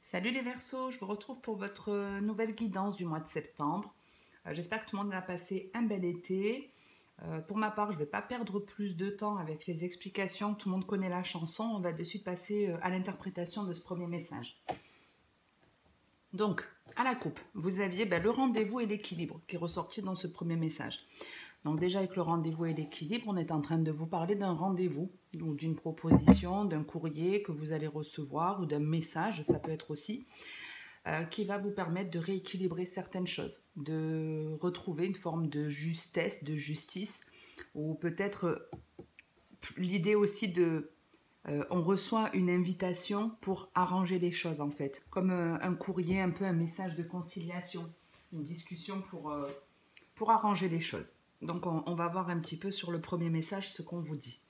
Salut les Verseaux, je vous retrouve pour votre nouvelle guidance du mois de septembre. J'espère que tout le monde a passé un bel été. Pour ma part, je ne vais pas perdre plus de temps avec les explications. Tout le monde connaît la chanson. On va de suite passer à l'interprétation de ce premier message. Donc, à la coupe, vous aviez le rendez-vous et l'équilibre qui est ressorti dans ce premier message. Donc déjà avec le rendez-vous et l'équilibre, on est en train de vous parler d'un rendez-vous, donc d'une proposition, d'un courrier que vous allez recevoir ou d'un message, ça peut être aussi, qui va vous permettre de rééquilibrer certaines choses, de retrouver une forme de justesse, de justice, ou peut-être l'idée aussi de... on reçoit une invitation pour arranger les choses en fait, comme un courrier, un peu un message de conciliation, une discussion pour arranger les choses. Donc on va voir un petit peu sur le premier message ce qu'on vous dit.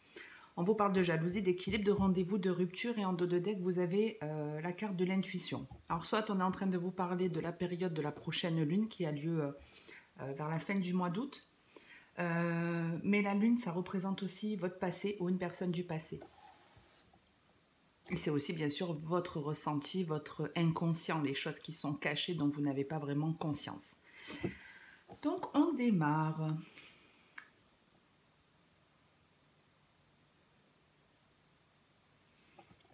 On vous parle de jalousie, d'équilibre, de rendez-vous, de rupture, et en dos de deck, vous avez la carte de l'intuition. Alors soit on est en train de vous parler de la période de la prochaine lune qui a lieu vers la fin du mois d'août, mais la lune, ça représente aussi votre passé ou une personne du passé. Et c'est aussi bien sûr votre ressenti, votre inconscient, les choses qui sont cachées dont vous n'avez pas vraiment conscience. Donc on démarre.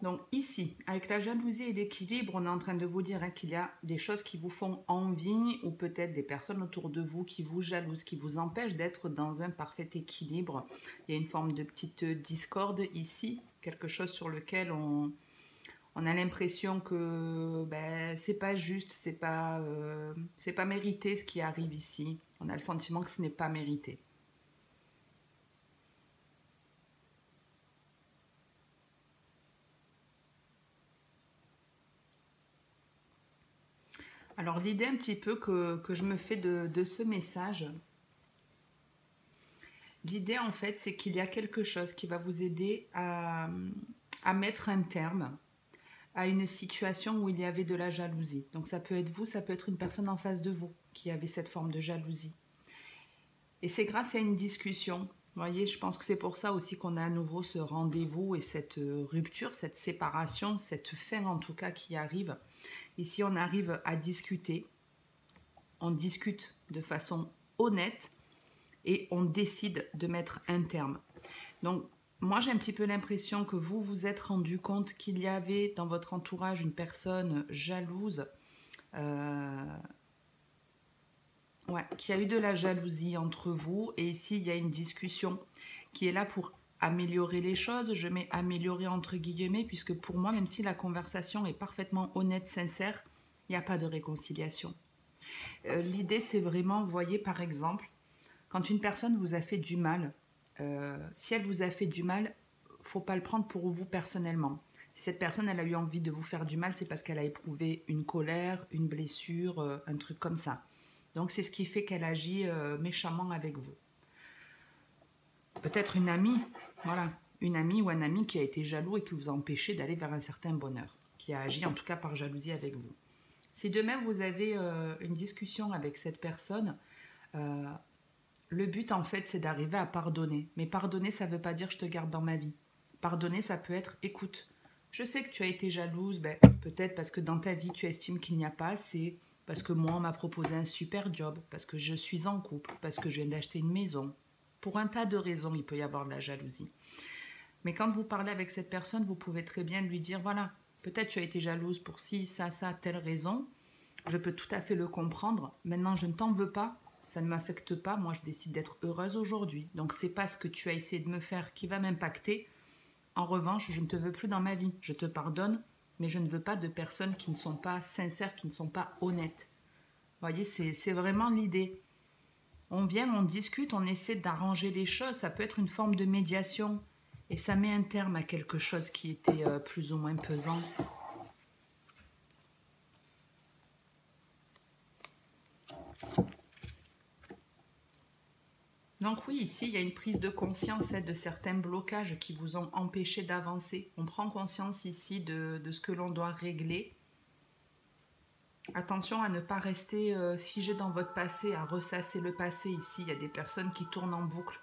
Donc ici, avec la jalousie et l'équilibre, on est en train de vous dire qu'il y a des choses qui vous font envie ou peut-être des personnes autour de vous qui vous jalousent, qui vous empêchent d'être dans un parfait équilibre. Il y a une forme de petite discorde ici, quelque chose sur lequel on a l'impression que c'est pas juste, c'est pas mérité ce qui arrive ici. On a le sentiment que ce n'est pas mérité. Alors l'idée un petit peu que je me fais de ce message, l'idée en fait c'est qu'il y a quelque chose qui va vous aider à mettre un terme à une situation où il y avait de la jalousie. Donc ça peut être vous, ça peut être une personne en face de vous qui avait cette forme de jalousie. Et c'est grâce à une discussion. Vous voyez, je pense que c'est pour ça aussi qu'on a à nouveau ce rendez-vous et cette rupture, cette séparation, cette fin en tout cas qui arrive. Ici, on arrive à discuter. On discute de façon honnête et on décide de mettre un terme. Donc, moi, j'ai un petit peu l'impression que vous vous êtes rendu compte qu'il y avait dans votre entourage une personne jalouse, qu'il y a eu de la jalousie entre vous. Et ici, il y a une discussion qui est là pour améliorer les choses. Je mets améliorer entre guillemets, puisque pour moi, même si la conversation est parfaitement honnête, sincère, il n'y a pas de réconciliation. L'idée, c'est vraiment, vous voyez, par exemple, quand une personne vous a fait du mal, si elle vous a fait du mal, faut pas le prendre pour vous personnellement. Si cette personne elle a eu envie de vous faire du mal, c'est parce qu'elle a éprouvé une colère, une blessure, un truc comme ça. Donc c'est ce qui fait qu'elle agit méchamment avec vous. Peut-être une amie, voilà, une amie ou un ami qui a été jaloux et qui vous a empêché d'aller vers un certain bonheur, qui a agi en tout cas par jalousie avec vous. Si demain vous avez une discussion avec cette personne, le but en fait c'est d'arriver à pardonner. Mais pardonner ça ne veut pas dire je te garde dans ma vie. Pardonner ça peut être écoute, je sais que tu as été jalouse, peut-être parce que dans ta vie tu estimes qu'il n'y a pas assez, parce que moi on m'a proposé un super job, parce que je suis en couple, parce que je viens d'acheter une maison. Pour un tas de raisons il peut y avoir de la jalousie. Mais quand vous parlez avec cette personne, vous pouvez très bien lui dire voilà, peut-être tu as été jalouse pour ci, ça, telle raison. Je peux tout à fait le comprendre. Maintenant, je ne t'en veux pas. Ça ne m'affecte pas. Moi, je décide d'être heureuse aujourd'hui. Donc, c'est pas ce que tu as essayé de me faire qui va m'impacter. En revanche, je ne te veux plus dans ma vie. Je te pardonne, mais je ne veux pas de personnes qui ne sont pas sincères, qui ne sont pas honnêtes. Vous voyez, c'est vraiment l'idée. On vient, on discute, on essaie d'arranger les choses. Ça peut être une forme de médiation. Et ça met un terme à quelque chose qui était plus ou moins pesant. Donc oui, ici, il y a une prise de conscience de certains blocages qui vous ont empêché d'avancer. On prend conscience ici de ce que l'on doit régler. Attention à ne pas rester figé dans votre passé, à ressasser le passé. Ici, il y a des personnes qui tournent en boucle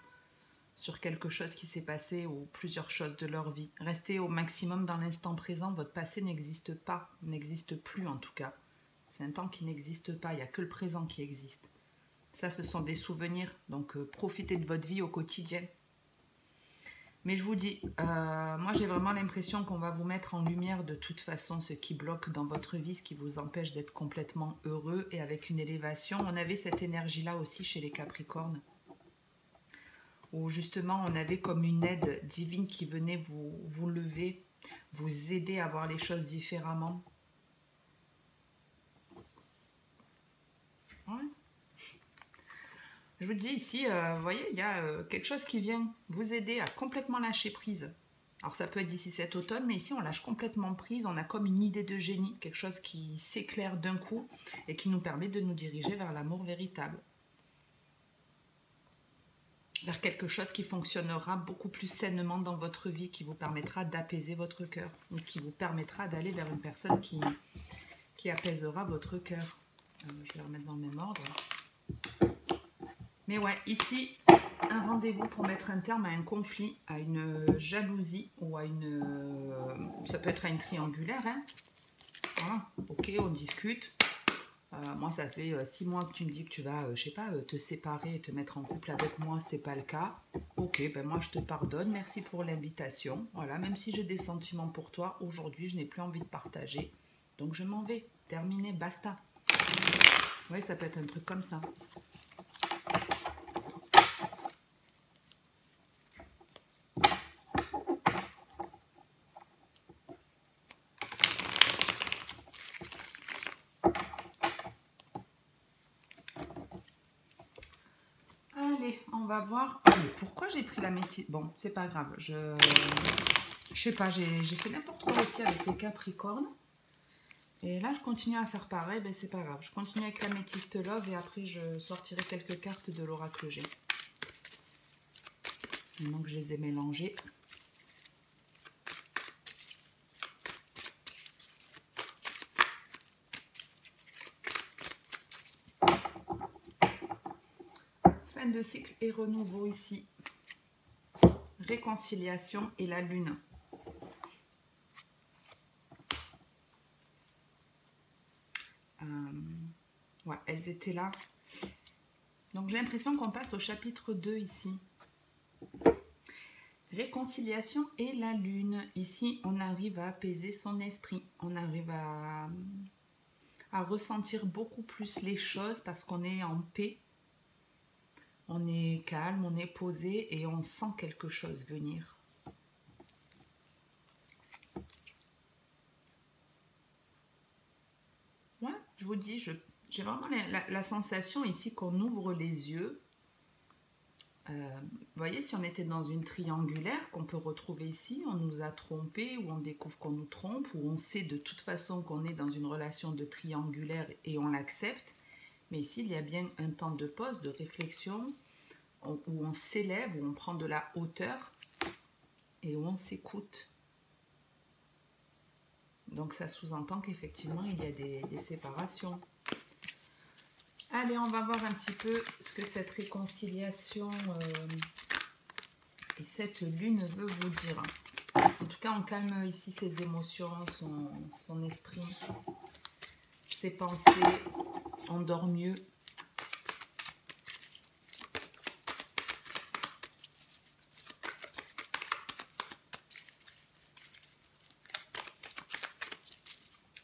sur quelque chose qui s'est passé ou plusieurs choses de leur vie. Restez au maximum dans l'instant présent. Votre passé n'existe pas, n'existe plus en tout cas. C'est un temps qui n'existe pas, il n'y a que le présent qui existe. Ça, ce sont des souvenirs, donc profitez de votre vie au quotidien. Mais je vous dis, moi j'ai vraiment l'impression qu'on va vous mettre en lumière de toute façon ce qui bloque dans votre vie, ce qui vous empêche d'être complètement heureux et avec une élévation. On avait cette énergie-là aussi chez les Capricornes, où justement on avait comme une aide divine qui venait vous lever, vous aider à voir les choses différemment. Ouais. Je vous dis ici, vous voyez, il y a quelque chose qui vient vous aider à complètement lâcher prise. Alors ça peut être d'ici cet automne, mais ici on lâche complètement prise, on a comme une idée de génie, quelque chose qui s'éclaire d'un coup et qui nous permet de nous diriger vers l'amour véritable. Vers quelque chose qui fonctionnera beaucoup plus sainement dans votre vie, qui vous permettra d'apaiser votre cœur, ou qui vous permettra d'aller vers une personne qui apaisera votre cœur. Je vais remettre dans le même ordre. Mais ouais, ici, un rendez-vous pour mettre un terme à un conflit, à une jalousie ou à une... ça peut être à une triangulaire. Hein. Voilà. Ok, on discute. Moi, ça fait 6 mois que tu me dis que tu vas, je sais pas, te séparer et te mettre en couple avec moi. C'est pas le cas. Ok, ben moi, je te pardonne. Merci pour l'invitation. Voilà, même si j'ai des sentiments pour toi, aujourd'hui, je n'ai plus envie de partager. Donc, je m'en vais. Terminé, basta. Oui, ça peut être un truc comme ça. On va voir. Oh, mais pourquoi j'ai pris la métisse? Bon, c'est pas grave. Je sais pas, j'ai fait n'importe quoi aussi avec les Capricornes. Et là, je continue à faire pareil. Ben, c'est pas grave. Je continue avec la métiste love et après, je sortirai quelques cartes de l'oracle G. Maintenant que je les ai mélangées. Fin de cycle et renouveau ici. Réconciliation et la lune. Ouais, elles étaient là. Donc j'ai l'impression qu'on passe au chapitre 2 ici. Réconciliation et la lune. Ici, on arrive à apaiser son esprit. On arrive à ressentir beaucoup plus les choses parce qu'on est en paix. On est calme, on est posé et on sent quelque chose venir. Ouais, je vous dis, j'ai vraiment la sensation ici qu'on ouvre les yeux. Vous voyez, si on était dans une triangulaire qu'on peut retrouver ici, on nous a trompé ou on découvre qu'on nous trompe ou on sait de toute façon qu'on est dans une relation de triangulaire et on l'accepte. Mais ici, il y a bien un temps de pause, de réflexion, où on s'élève, où on prend de la hauteur et où on s'écoute. Donc ça sous-entend qu'effectivement, il y a des séparations. Allez, on va voir un petit peu ce que cette réconciliation et cette lune veut vous dire. En tout cas, on calme ici ses émotions, son esprit, ses pensées, on dort mieux.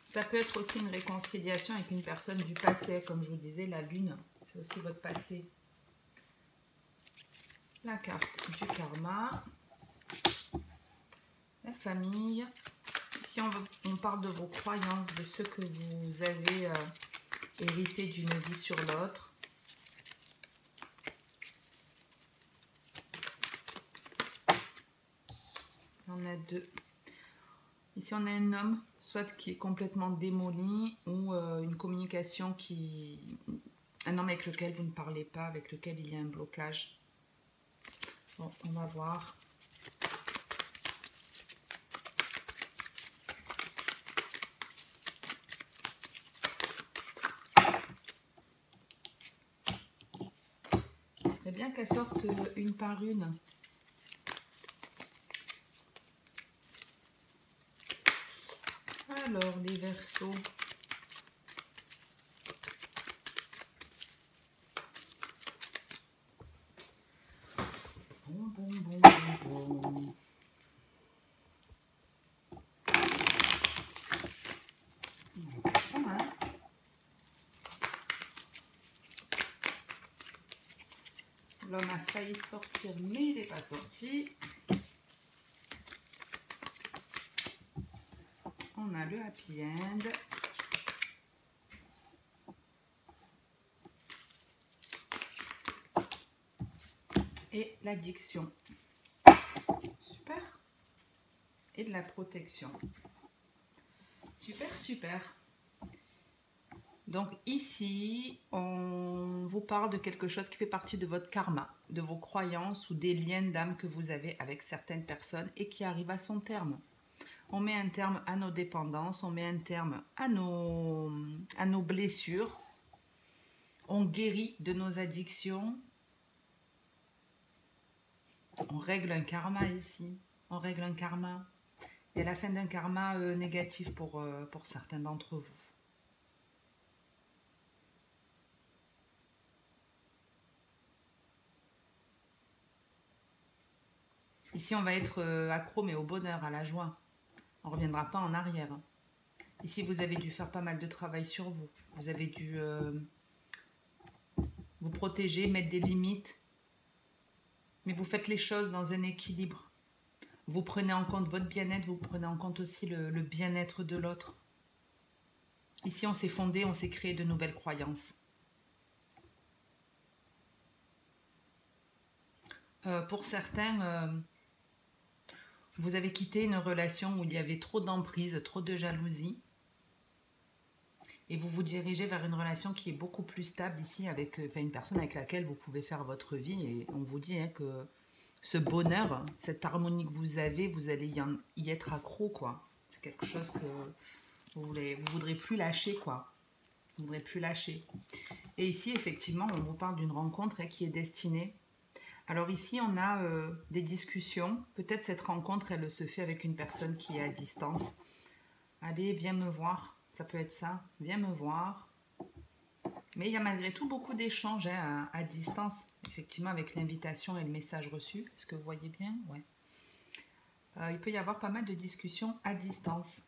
Ça peut être aussi une réconciliation avec une personne du passé, comme je vous disais, la lune, c'est aussi votre passé. La carte du karma, la famille. Ici, on parle de vos croyances, de ce que vous avez hérité d'une vie sur l'autre. On a deux. Ici, on a un homme, soit qui est complètement démoli, ou une communication un homme avec lequel vous ne parlez pas, avec lequel il y a un blocage. Bon, on va voir. Il serait bien qu'elle sorte une par une. Alors, les Verseaux. Bon. L'homme a failli sortir, mais il n'est pas sorti. On a le happy end. Et l'addiction. Super. Et de la protection. Super, super. Donc ici, on vous parle de quelque chose qui fait partie de votre karma, de vos croyances ou des liens d'âme que vous avez avec certaines personnes et qui arrive à son terme. On met un terme à nos dépendances, on met un terme à nos blessures, on guérit de nos addictions, on règle un karma ici, on règle un karma. Il y a la fin d'un karma négatif pour certains d'entre vous. Ici, on va être accro, mais au bonheur, à la joie. On ne reviendra pas en arrière. Ici, vous avez dû faire pas mal de travail sur vous. Vous avez dû vous protéger, mettre des limites. Mais vous faites les choses dans un équilibre. Vous prenez en compte votre bien-être, vous prenez en compte aussi le bien-être de l'autre. Ici, on s'est fondé, on s'est créé de nouvelles croyances. Pour certains... vous avez quitté une relation où il y avait trop d'emprise, trop de jalousie. Et vous vous dirigez vers une relation qui est beaucoup plus stable ici, avec une personne avec laquelle vous pouvez faire votre vie. Et on vous dit que ce bonheur, cette harmonie que vous avez, vous allez y être accro, quoi. C'est quelque chose que vous voudrez plus lâcher, quoi. Vous voudrez plus lâcher. Et ici, effectivement, on vous parle d'une rencontre qui est destinée. Alors ici, on a des discussions. Peut-être cette rencontre, elle se fait avec une personne qui est à distance. Allez, viens me voir. Ça peut être ça. Viens me voir. Mais il y a malgré tout beaucoup d'échanges à distance. Effectivement, avec l'invitation et le message reçu. Est-ce que vous voyez bien? Ouais. Il peut y avoir pas mal de discussions à distance.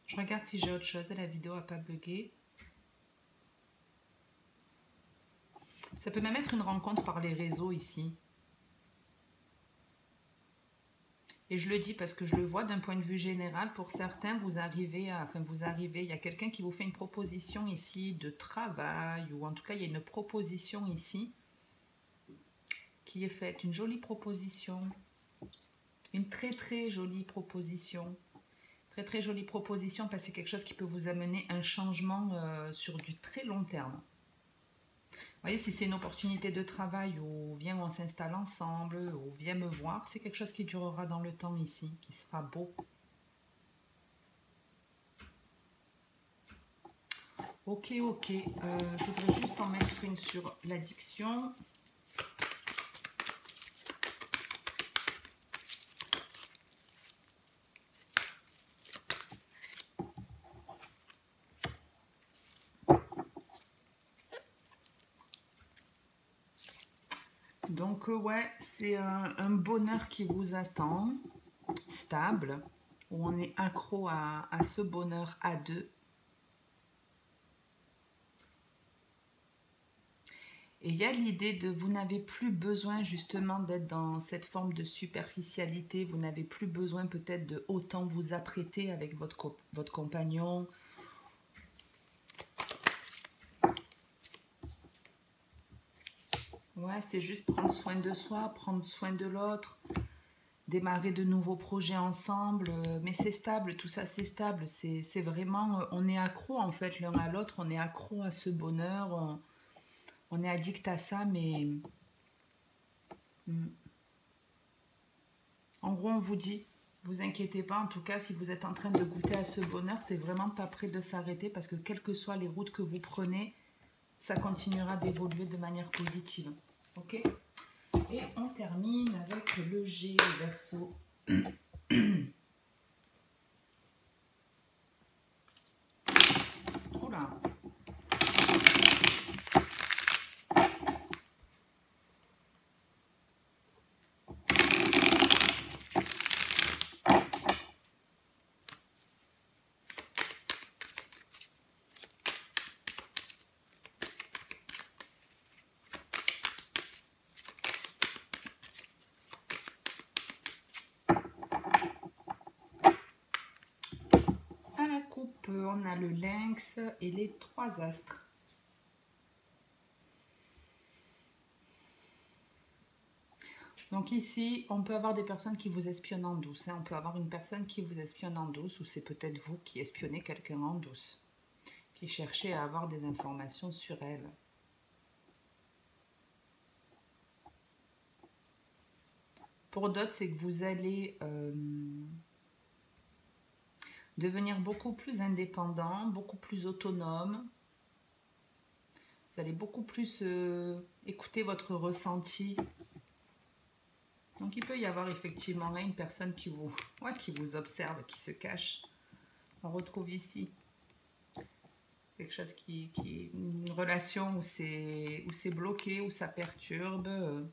Je regarde si j'ai autre chose. La vidéo n'a pas bugué. Ça peut même être une rencontre par les réseaux ici. Et je le dis parce que je le vois d'un point de vue général. Pour certains, il y a quelqu'un qui vous fait une proposition ici de travail, ou en tout cas, il y a une proposition ici qui est faite. Une jolie proposition. Une très très jolie proposition. Très très jolie proposition parce que c'est quelque chose qui peut vous amener un changement sur du très long terme. Vous voyez, si c'est une opportunité de travail ou viens on s'installe ensemble ou viens me voir, c'est quelque chose qui durera dans le temps ici, qui sera beau. Ok. Je voudrais juste en mettre une sur l'addiction. Donc ouais, c'est un bonheur qui vous attend, stable, où on est accro à ce bonheur à deux. Et il y a l'idée de vous n'avez plus besoin justement d'être dans cette forme de superficialité, vous n'avez plus besoin peut-être de autant vous apprêter avec votre compagnon. Ouais, c'est juste prendre soin de soi, prendre soin de l'autre, démarrer de nouveaux projets ensemble, mais c'est stable, tout ça c'est stable, c'est vraiment, on est accro en fait l'un à l'autre, on est accro à ce bonheur, on est addict à ça, mais en gros on vous dit, vous inquiétez pas, en tout cas si vous êtes en train de goûter à ce bonheur, c'est vraiment pas prêt de s'arrêter parce que quelles que soient les routes que vous prenez, ça continuera d'évoluer de manière positive. Ok. Et on termine avec le G, le Verseau. Oula. À la coupe, on a le lynx et les 3 astres. Donc ici, on peut avoir des personnes qui vous espionnent en douce. Hein. On peut avoir une personne qui vous espionne en douce, ou c'est peut-être vous qui espionnez quelqu'un en douce, qui cherchez à avoir des informations sur elle. Pour d'autres, c'est que vous allez devenir beaucoup plus indépendant, beaucoup plus autonome. Vous allez beaucoup plus écouter votre ressenti. Donc il peut y avoir effectivement là une personne qui vous observe, qui se cache. On retrouve ici quelque chose une relation où c'est bloqué, où ça perturbe,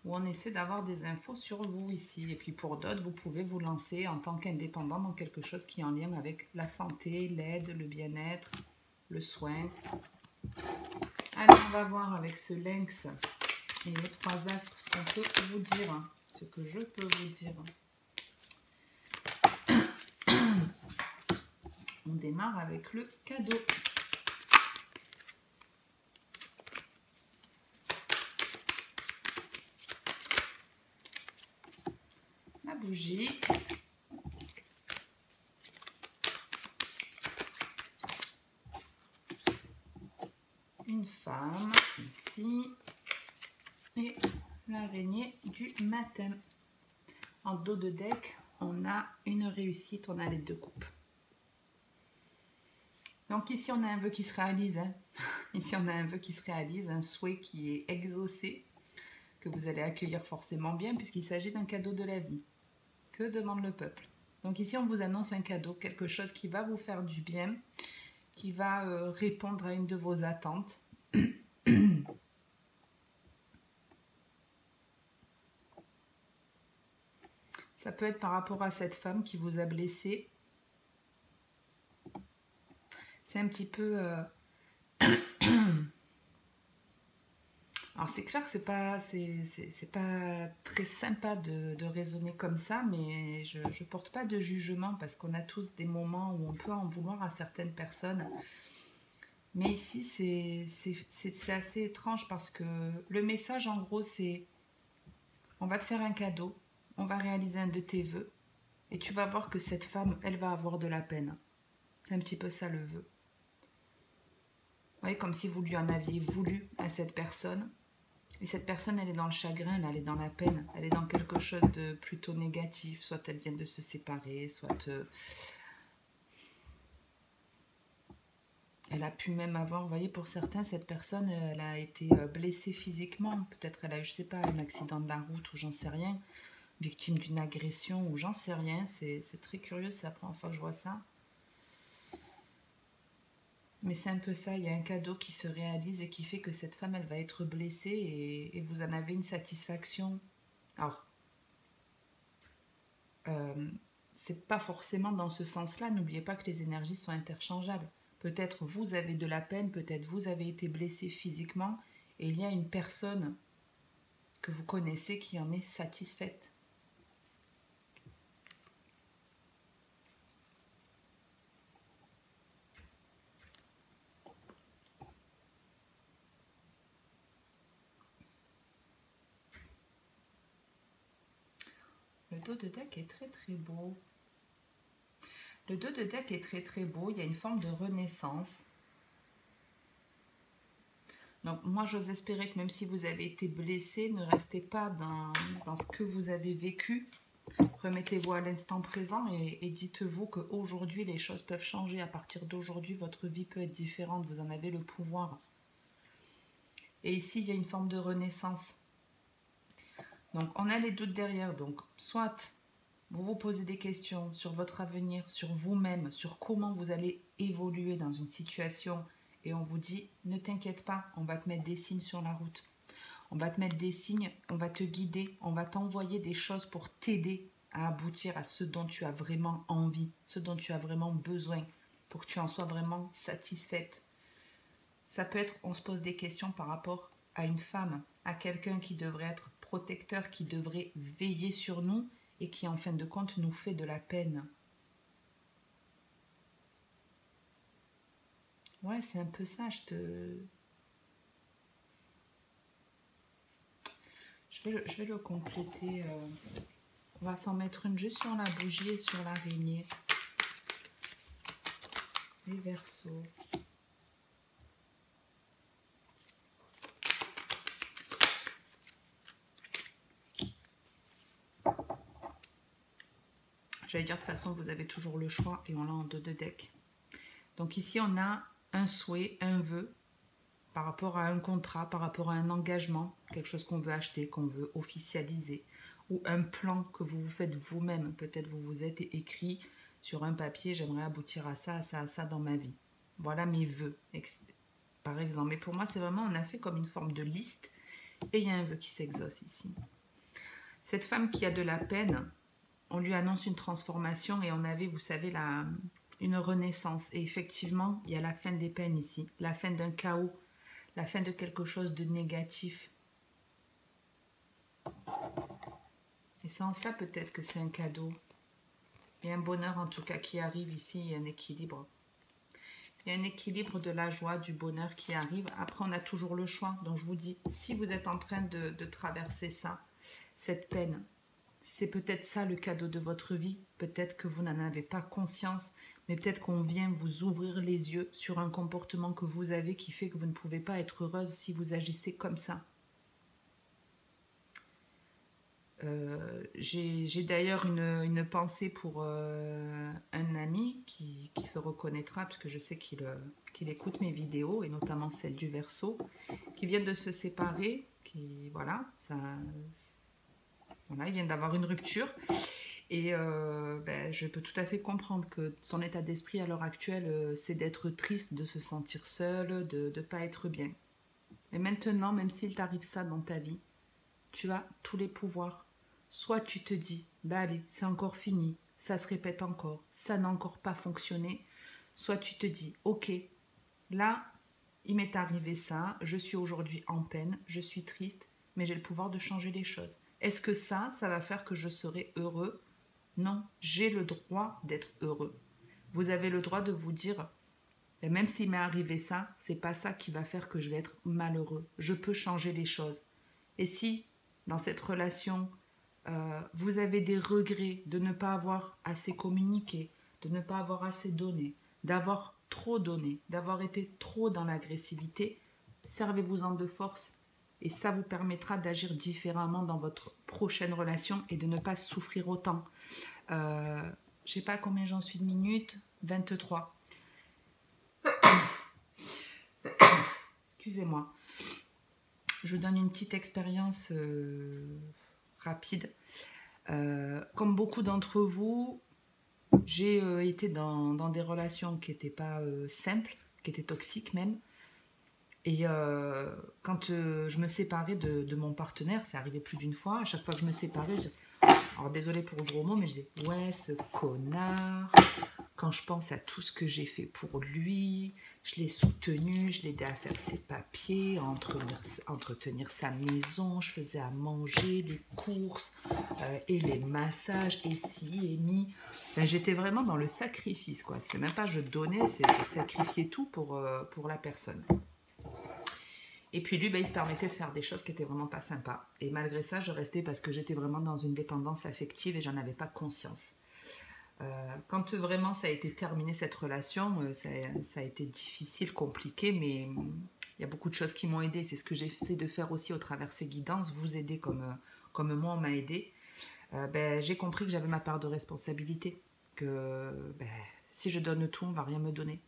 où on essaie d'avoir des infos sur vous ici. Et puis pour d'autres, vous pouvez vous lancer en tant qu'indépendant dans quelque chose qui est en lien avec la santé, l'aide, le bien-être, le soin. Allez, on va voir avec ce lynx et les 3 astres ce qu'on peut vous dire, ce que je peux vous dire. On démarre avec le cadeau. La bougie. Une femme ici. Et l'araignée du matin. En dos de deck, on a une réussite, on a les 2 coupes. Donc ici, on a un vœu qui se réalise. Hein. Ici, on a un vœu qui se réalise, un souhait qui est exaucé, que vous allez accueillir forcément bien, puisqu'il s'agit d'un cadeau de la vie. Que demande le peuple? Donc ici, on vous annonce un cadeau, quelque chose qui va vous faire du bien, qui va répondre à une de vos attentes. Ça peut être par rapport à cette femme qui vous a blessé. C'est un petit peu... Alors c'est clair que c'est pas très sympa de raisonner comme ça, mais je porte pas de jugement parce qu'on a tous des moments où on peut en vouloir à certaines personnes. Mais ici, c'est assez étrange parce que le message, en gros, c'est on va te faire un cadeau, on va réaliser un de tes vœux, et tu vas voir que cette femme, elle va avoir de la peine. C'est un petit peu ça le vœu. Vous voyez, comme si vous lui en aviez voulu à cette personne. Et cette personne, elle est dans le chagrin, là, elle est dans la peine. Elle est dans quelque chose de plutôt négatif. Soit elle vient de se séparer, soit... elle a pu même avoir, vous voyez, pour certains, cette personne, elle a été blessée physiquement. Peut-être elle a eu, je sais pas, un accident de la route ou j'en sais rien. Victime d'une agression ou j'en sais rien. C'est très curieux, c'est la première fois que je vois ça. Mais c'est un peu ça, il y a un cadeau qui se réalise et qui fait que cette femme, elle va être blessée et vous en avez une satisfaction. Alors, c'est pas forcément dans ce sens-là, n'oubliez pas que les énergies sont interchangeables. Peut-être vous avez de la peine, peut-être vous avez été blessé physiquement et il y a une personne que vous connaissez qui en est satisfaite. Le dos de deck est très très beau. Le dos de deck est très très beau, il y a une forme de renaissance. Donc moi j'ose espérer que même si vous avez été blessé, ne restez pas dans ce que vous avez vécu. Remettez-vous à l'instant présent et dites-vous qu'aujourd'hui les choses peuvent changer. À partir d'aujourd'hui, votre vie peut être différente, vous en avez le pouvoir. Et ici, il y a une forme de renaissance. Donc, on a les doutes derrière. Donc, soit vous vous posez des questions sur votre avenir, sur vous-même, sur comment vous allez évoluer dans une situation. Et on vous dit, ne t'inquiète pas, on va te mettre des signes sur la route. On va te mettre des signes, on va te guider, on va t'envoyer des choses pour t'aider à aboutir à ce dont tu as vraiment envie, ce dont tu as vraiment besoin, pour que tu en sois vraiment satisfaite. Ça peut être, on se pose des questions par rapport à une femme, à quelqu'un qui devrait être protecteur, qui devrait veiller sur nous et qui en fin de compte nous fait de la peine. Ouais, c'est un peu ça, je vais le compléter. On va s'en mettre une juste sur la bougie et sur l'araignée. Les Verseaux. J'allais dire de toute façon, vous avez toujours le choix et on l'a en 2 de deck. Donc ici, on a un souhait, un vœu par rapport à un contrat, par rapport à un engagement, quelque chose qu'on veut acheter, qu'on veut officialiser, ou un plan que vous vous faites vous-même. Peut-être vous vous êtes écrit sur un papier, j'aimerais aboutir à ça, à ça, à ça dans ma vie. Voilà mes vœux, par exemple. Mais pour moi, c'est vraiment, on a fait comme une forme de liste et il y a un vœu qui s'exauce ici. Cette femme qui a de la peine, on lui annonce une transformation et on avait, vous savez, une renaissance. Et effectivement, il y a la fin des peines ici, la fin d'un chaos, la fin de quelque chose de négatif. Et sans ça, peut-être que c'est un cadeau. Il y a un bonheur en tout cas qui arrive ici, il y a un équilibre. Il y a un équilibre de la joie, du bonheur qui arrive. Après, on a toujours le choix. Donc, je vous dis, si vous êtes en train de traverser ça, cette peine, c'est peut-être ça le cadeau de votre vie. Peut-être que vous n'en avez pas conscience, mais peut-être qu'on vient vous ouvrir les yeux sur un comportement que vous avez qui fait que vous ne pouvez pas être heureuse si vous agissez comme ça. J'ai d'ailleurs une pensée pour un ami qui se reconnaîtra, parce que je sais qu'il écoute mes vidéos, et notamment celle du Verseau, qui vient de se séparer, voilà, il vient d'avoir une rupture. Et je peux tout à fait comprendre que son état d'esprit à l'heure actuelle, c'est d'être triste, de se sentir seul, de ne pas être bien. Mais maintenant, même s'il t'arrive ça dans ta vie, tu as tous les pouvoirs. Soit tu te dis, bah allez, c'est encore fini, ça se répète encore, ça n'a encore pas fonctionné. Soit tu te dis, ok, là, il m'est arrivé ça, je suis aujourd'hui en peine, je suis triste, mais j'ai le pouvoir de changer les choses. Est-ce que ça va faire que je serai heureux? Non, j'ai le droit d'être heureux. Vous avez le droit de vous dire, même s'il m'est arrivé ça, c'est pas ça qui va faire que je vais être malheureux. Je peux changer les choses. Et si, dans cette relation, vous avez des regrets de ne pas avoir assez communiqué, de ne pas avoir assez donné, d'avoir trop donné, d'avoir été trop dans l'agressivité, servez-vous-en de force et ça vous permettra d'agir différemment dans votre prochaine relation et de ne pas souffrir autant. Je ne sais pas combien j'en suis de minutes, 23. Excusez-moi. Je vous donne une petite expérience rapide. Comme beaucoup d'entre vous, j'ai été dans des relations qui n'étaient pas simples, qui étaient toxiques même. Et quand je me séparais de mon partenaire, ça arrivait plus d'une fois, à chaque fois que je me séparais, alors désolé pour le gros mot, mais je disais « Ouais, ce connard !» Quand je pense à tout ce que j'ai fait pour lui, je l'ai soutenu, je l'ai aidé à faire ses papiers, à entretenir sa maison, je faisais à manger, les courses et les massages, et ci et mi. Ben, j'étais vraiment dans le sacrifice, quoi. C'était même pas je donnais, c'est je sacrifiais tout pour la personne. Et puis lui, ben, il se permettait de faire des choses qui étaient vraiment pas sympas. Et malgré ça, je restais parce que j'étais vraiment dans une dépendance affective et j'en avais pas conscience. Quand vraiment ça a été terminé cette relation, ça a été difficile, compliqué, mais il y a beaucoup de choses qui m'ont aidé. C'est ce que j'essaie de faire aussi au travers ces guidances, vous aider comme moi on m'a aidé. J'ai compris que j'avais ma part de responsabilité, que si je donne tout, on va rien me donner.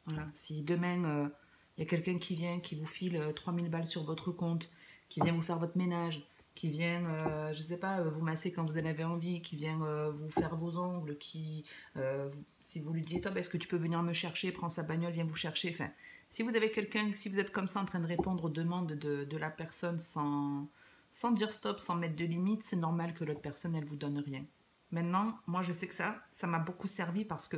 Voilà. Si demain Il y a quelqu'un qui vient, qui vous file 3000 balles sur votre compte, qui vient vous faire votre ménage, qui vient, je ne sais pas, vous masser quand vous en avez envie, qui vient vous faire vos ongles, si vous lui dites, oh, est-ce que tu peux venir me chercher, prends sa bagnole, viens vous chercher. Enfin, si vous avez quelqu'un, si vous êtes comme ça en train de répondre aux demandes de la personne sans dire stop, sans mettre de limite, c'est normal que l'autre personne, elle vous donne rien. Maintenant, moi, je sais que ça m'a beaucoup servi parce que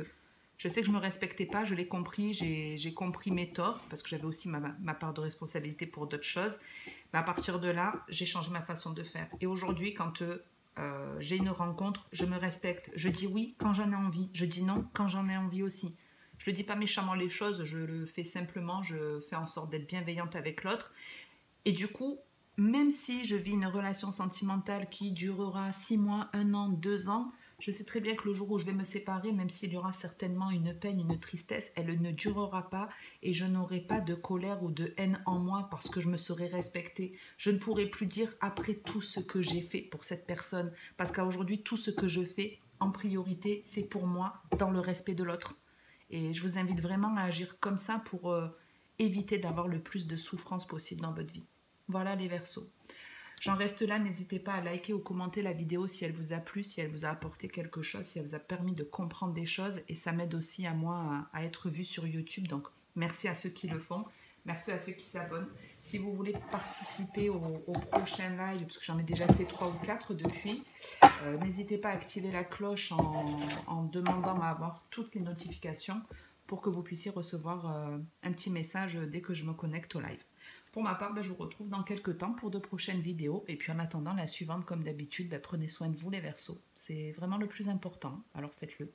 je sais que je ne me respectais pas, je l'ai compris, j'ai compris mes torts, parce que j'avais aussi ma part de responsabilité pour d'autres choses. Mais à partir de là, j'ai changé ma façon de faire. Et aujourd'hui, quand j'ai une rencontre, je me respecte. Je dis oui quand j'en ai envie, je dis non quand j'en ai envie aussi. Je ne le dis pas méchamment les choses, je le fais simplement, je fais en sorte d'être bienveillante avec l'autre. Et du coup, même si je vis une relation sentimentale qui durera 6 mois, 1 an, 2 ans, je sais très bien que le jour où je vais me séparer, même s'il y aura certainement une peine, une tristesse, elle ne durera pas et je n'aurai pas de colère ou de haine en moi parce que je me serai respectée. Je ne pourrai plus dire après tout ce que j'ai fait pour cette personne parce qu'aujourd'hui, tout ce que je fais, en priorité, c'est pour moi, dans le respect de l'autre. Et je vous invite vraiment à agir comme ça pour éviter d'avoir le plus de souffrance possible dans votre vie. Voilà les Verseaux. J'en reste là, n'hésitez pas à liker ou commenter la vidéo si elle vous a plu, si elle vous a apporté quelque chose, si elle vous a permis de comprendre des choses et ça m'aide aussi à moi à être vue sur YouTube. Donc merci à ceux qui le font, merci à ceux qui s'abonnent. Si vous voulez participer au prochain live, parce que j'en ai déjà fait 3 ou 4 depuis, n'hésitez pas à activer la cloche en demandant à avoir toutes les notifications pour que vous puissiez recevoir un petit message dès que je me connecte au live. Pour ma part, je vous retrouve dans quelques temps pour de prochaines vidéos. Et puis en attendant, la suivante, comme d'habitude, prenez soin de vous les Verseaux. C'est vraiment le plus important, alors faites-le.